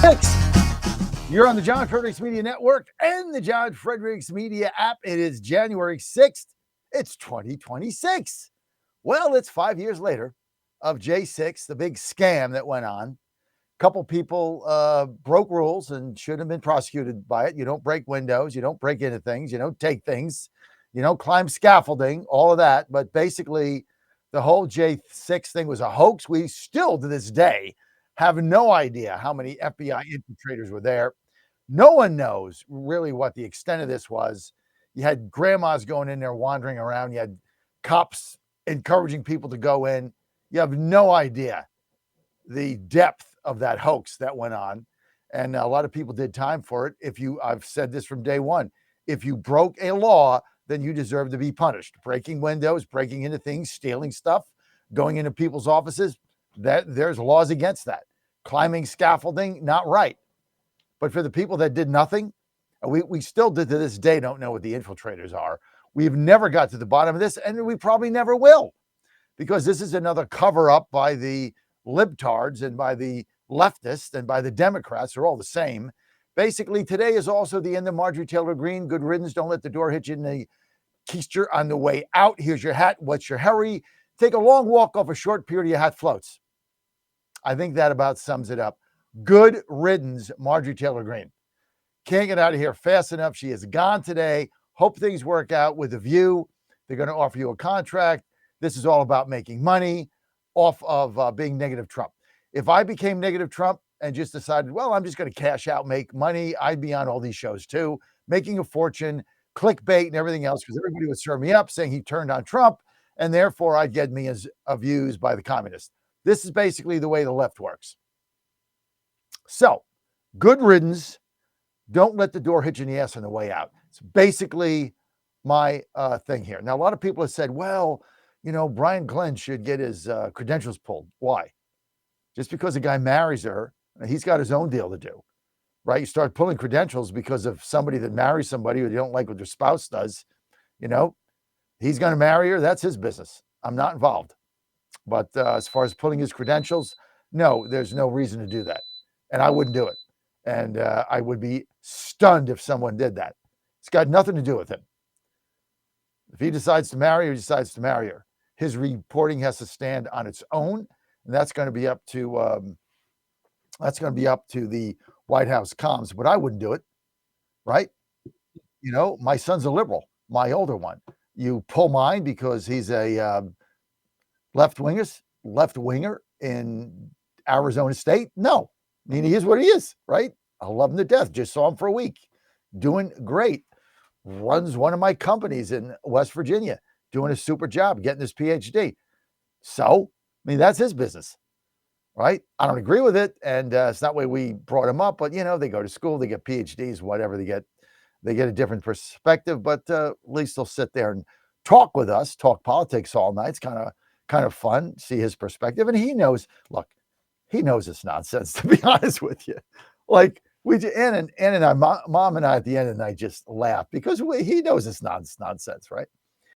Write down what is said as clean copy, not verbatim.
6th. You're on the John Fredericks Media Network and the John Fredericks Media app. It is January 6th. It's 2026. Well, it's 5 years later of J6, the big scam that went on. A couple people broke rules and should have been prosecuted by it. You don't break windows. You don't break into things. You don't take things. You don't climb scaffolding, all of that. But basically, the whole J6 thing was a hoax. We still, to this day, have no idea how many FBI infiltrators were there. No one knows really what the extent of this was. You had grandmas going in there wandering around. You had cops encouraging people to go in. You have no idea the depth of that hoax that went on. And a lot of people did time for it. I've said this from day one, if you broke a law, then you deserve to be punished. Breaking windows, breaking into things, stealing stuff, going into people's offices, there's laws against that. Climbing scaffolding, not right. But for the people that did nothing, we still to this day don't know what the infiltrators are. We've never got to the bottom of this, and we probably never will, because this is another cover-up by the libtards and by the leftists and by the Democrats. They're all the same. Basically, today is also the end of Marjorie Taylor Greene. Good riddance. Don't let the door hit you in the keister on the way out. Here's your hat. What's your hurry? Take a long walk off a short pier till your hat floats. I think that about sums it up. Good riddance, Marjorie Taylor Greene. Can't get out of here fast enough. She is gone today. Hope things work out with The View. They're going to offer you a contract. This is all about making money off of being negative Trump. If I became negative Trump and just decided, well, I'm just going to cash out, make money, I'd be on all these shows too, making a fortune, clickbait and everything else, because everybody would serve me up saying he turned on Trump, and therefore I'd get millions of views by the communists. This is basically the way the left works. So, good riddance. Don't let the door hit you in the ass on the way out. It's basically my thing here. Now, a lot of people have said, well, Brian Glenn should get his credentials pulled. Why? Just because a guy marries her, he's got his own deal to do, right? You start pulling credentials because of somebody that marries somebody who you don't like what their spouse does, he's going to marry her. That's his business. I'm not involved. But as far as pulling his credentials, no, there's no reason to do that. And I wouldn't do it. And I would be stunned if someone did that. It's got nothing to do with him. If he decides to marry her, he decides to marry her. His reporting has to stand on its own. And that's going to be up to the White House comms, but I wouldn't do it, right? My son's a liberal, my older one. You pull mine because he's a left-winger in Arizona State? No. I mean, he is what he is, right? I love him to death. Just saw him for a week. Doing great. Runs one of my companies in West Virginia. Doing a super job, getting his PhD. So, that's his business, right? I don't agree with it, and it's not the way we brought him up, but, they go to school, they get PhDs, whatever, they get a different perspective, but at least they'll sit there and talk with us, talk politics all night. It's kind of fun, see his perspective, and he knows it's nonsense, to be honest with you. Like, Ann and I, Mom and I, at the end of the night just laugh because he knows it's nonsense, right?